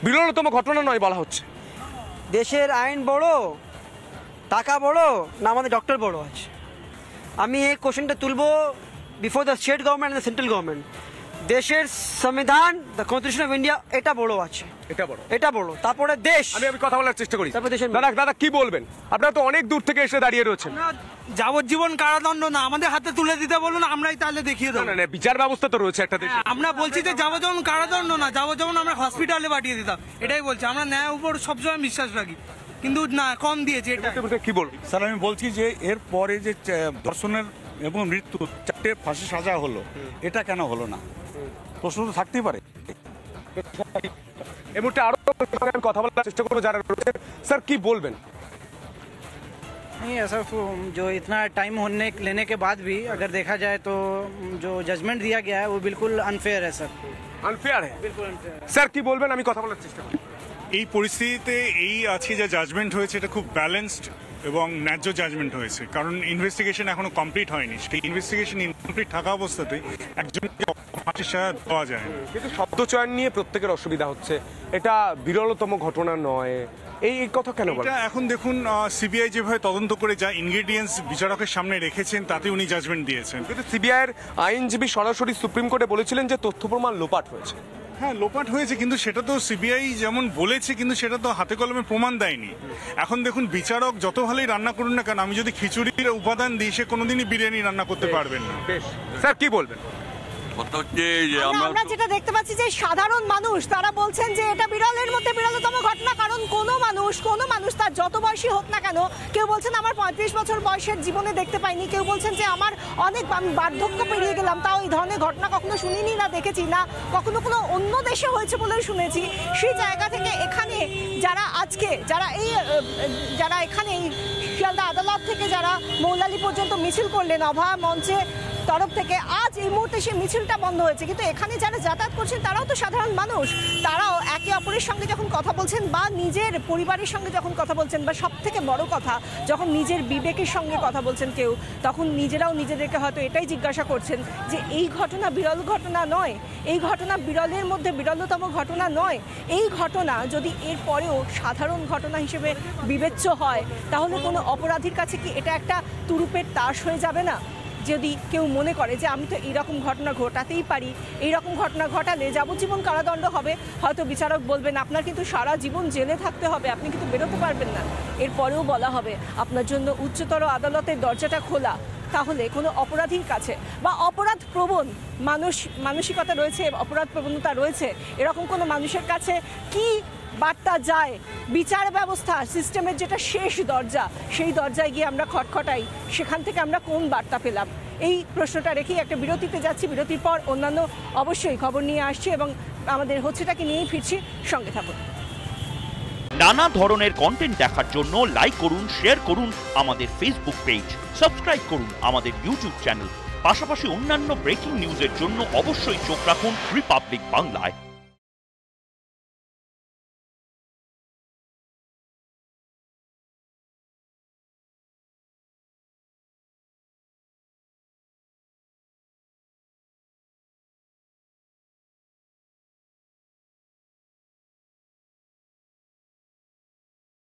বিরলতম ঘটনা নয় বলা হচ্ছে। দেশের আইন বড়, টাকা বড়, না আমাদের ডক্টর বড় আছে? আমি এই কোশ্চেনটা তুলবো before the state government and the central government. দেশের সংবিধান, দ্য কনস্টিটিউশন অফ ইন্ডিয়া, এটা বড় আছে, এটা বড়। তারপরে দেশ। আমি কথা বলার চেষ্টা করি। তারপরে দেশের। দাদা কি বলবেন? আপনারা তো অনেক দূর থেকে এসে দাঁড়িয়ে রয়েছেন। যাবজ্জীবন কারাদণ্ড না, আমাদের হাতে তুলে দিতে বলুন, আমরাই তাহলে দেখিয়ে দেবো। না, বিচার ব্যবস্থা তো রয়েছে একটা দেশে। আমরা বলছি যে যাবজ্জীবন কারাদণ্ড না, যাবজ্জীবন আমরা হসপিটালে পাঠিয়ে দিতাম, এটাই বলছি। আমরা ন্যায়ের উপর সবসময় বিশ্বাস রাখি, কিন্তু না, কম দিয়েছে। এটা কি বলবো স্যার, আমি বলছি যে এর পরে যে ধর্ষণের এবং মৃত্যু 4টে ফাঁসি সাজা হলো, এটা কেন হলো না? প্রশ্ন তো থাকতেই পারে। এই মুহূর্তে আরো কথা বলার চেষ্টা করবো যারা রয়েছে। স্যার কি বলবেন? नहीं, ऐसा जो इतना टाइम लेने के बाद भी अगर देखा जाए तो जो जजमेंट दिया गया है वो बिल्कुल अनफेयर है सर। আনফেয়ার है? बिल्कुल अनफेयर। স্যার কি বলবেন? আমি কথা বলার চেষ্টা করব। এই পরিস্থিতিতে এই আজকে যে জাজমেন্ট হয়েছে এটা খুব ব্যালেন্সড এবং ন্যায্য জাজমেন্ট হয়েছে, কারণ ইনভেস্টিগেশন এখনো কমপ্লিট হয়নি। সেই ইনভেস্টিগেশন ইনকমপ্লিট থাকা অবস্থাতে একজনকে ফাঁসির সাজা দেওয়া যায় না। কিন্তু শব্দ চয়ন নিয়ে প্রত্যেকের অসুবিধা হচ্ছে, এটা বিরলতম ঘটনা নয়, এই কথা কেন বলেন? এটা এখন দেখুন, সিবিআই যেভাবে তদন্ত করে যা ইনগ্রেডিয়েন্টস বিচারকের সামনে রেখেছেন তাতে উনি জাজমেন্ট দিয়েছেন। কিন্তু সিবিআই এর আইনজীবী সরাসরি সুপ্রিম কোর্টে বলেছিলেন যে তথ্য প্রমাণ লোপাট হয়েছে। হ্যাঁ, লোপাট হয়েছে, কিন্তু সেটা তো সিবিআই যেমন বলেছে, কিন্তু সেটা তো হাতে কলমে প্রমাণ দেয়নি। এখন দেখুন, বিচারক যত ভালোই রান্না করুন না কেন, আমি যদি খিচুড়ির উপাদান দিই, সে কোনোদিনই বিরিয়ানি রান্না করতে পারবেন না। স্যার কি বলবেন? আমরা যেটা দেখতে পাচ্ছি যে সাধারণ মানুষ তারা বলছেন যে এটা বিরলের মধ্যে বিরলতম ঘটনা, কারণ কোনো মানুষ তার যত বয়সী হোক না কেন, কেউ বলছেন আমার 35 বছর বয়সের জীবনে দেখতে পাইনি, কেউ বলছেন যে আমার অনেক বার্ধক্য পেরিয়ে গেলাম, তাও এই ধরনের ঘটনা কখনো শুনিনি, না দেখেছি, না কখনো কোনো অন্য দেশে হয়েছে বলে শুনেছি। সেই জায়গা থেকে এখানে যারা এখানে এই শিয়ালদা আদালত থেকে যারা মৌলালি পর্যন্ত মিছিল করলেন অভয়া মঞ্চে তরফ থেকে, আজ এই মুহূর্তে সেই মিছিলটা বন্ধ হয়েছে, কিন্তু এখানে যারা যাতায়াত করছেন তারাও তো সাধারণ মানুষ। তারাও একে অপরের সঙ্গে যখন কথা বলছেন বা নিজের পরিবারের সঙ্গে যখন কথা বলছেন, বা সব থেকে বড় কথা যখন নিজের বিবেকের সঙ্গে কথা বলছেন কেউ, তখন নিজেরাও নিজেদেরকে হয়তো এটাই জিজ্ঞাসা করছেন যে এই ঘটনা বিরল ঘটনা নয়, এই ঘটনা বিরলের মধ্যে বিরলতম ঘটনা নয়। এই ঘটনা যদি এর পরেও সাধারণ ঘটনা হিসেবে বিবেচ্য হয়, তাহলে কোনো অপরাধীর কাছে কি এটা একটা তুরুপের তাস হয়ে যাবে না? যদি কেউ মনে করে যে আমি তো এইরকম ঘটনা ঘটাতেই পারি, এইরকম ঘটনা ঘটালে যাবজ্জীবন কারাদণ্ড হবে, হয়তো বিচারক বলবেন আপনার কিন্তু সারা জীবন জেলে থাকতে হবে, আপনি কিন্তু বেরোতে পারবেন না। এরপরেও বলা হবে আপনার জন্য উচ্চতর আদালতের দরজাটা খোলা। তাহলে কোনো অপরাধীর কাছে বা অপরাধ প্রবণ মানসিকতা রয়েছে, অপরাধ প্রবণতা রয়েছে, এরকম কোনো মানুষের কাছে কি বার্তা যায়? বিচার ব্যবস্থা সিস্টেমের যেটা শেষ দরজা, সেই দরজায় গিয়ে আমরা খটখটাই, সেখান থেকে আমরা কোন বার্তা পেলাম? এই প্রশ্নটা রেখেই একটা বিরতিতে যাচ্ছি। বিরতির পর অন্যান্য অবশ্যই খবর নিয়ে আসছি এবং আমাদের হচ্ছেটাকে নিয়েই ফিরছি, সঙ্গে থাকুন। নানা ধরনের কন্টেন্ট দেখার জন্য লাইক করুন, শেয়ার করুন আমাদের ফেসবুক পেজ, সাবস্ক্রাইব করুন আমাদের ইউটিউব চ্যানেল। পাশাপাশি অন্যান্য ব্রেকিং নিউজের জন্য অবশ্যই চোখ রাখুন রিপাবলিক বাংলায়।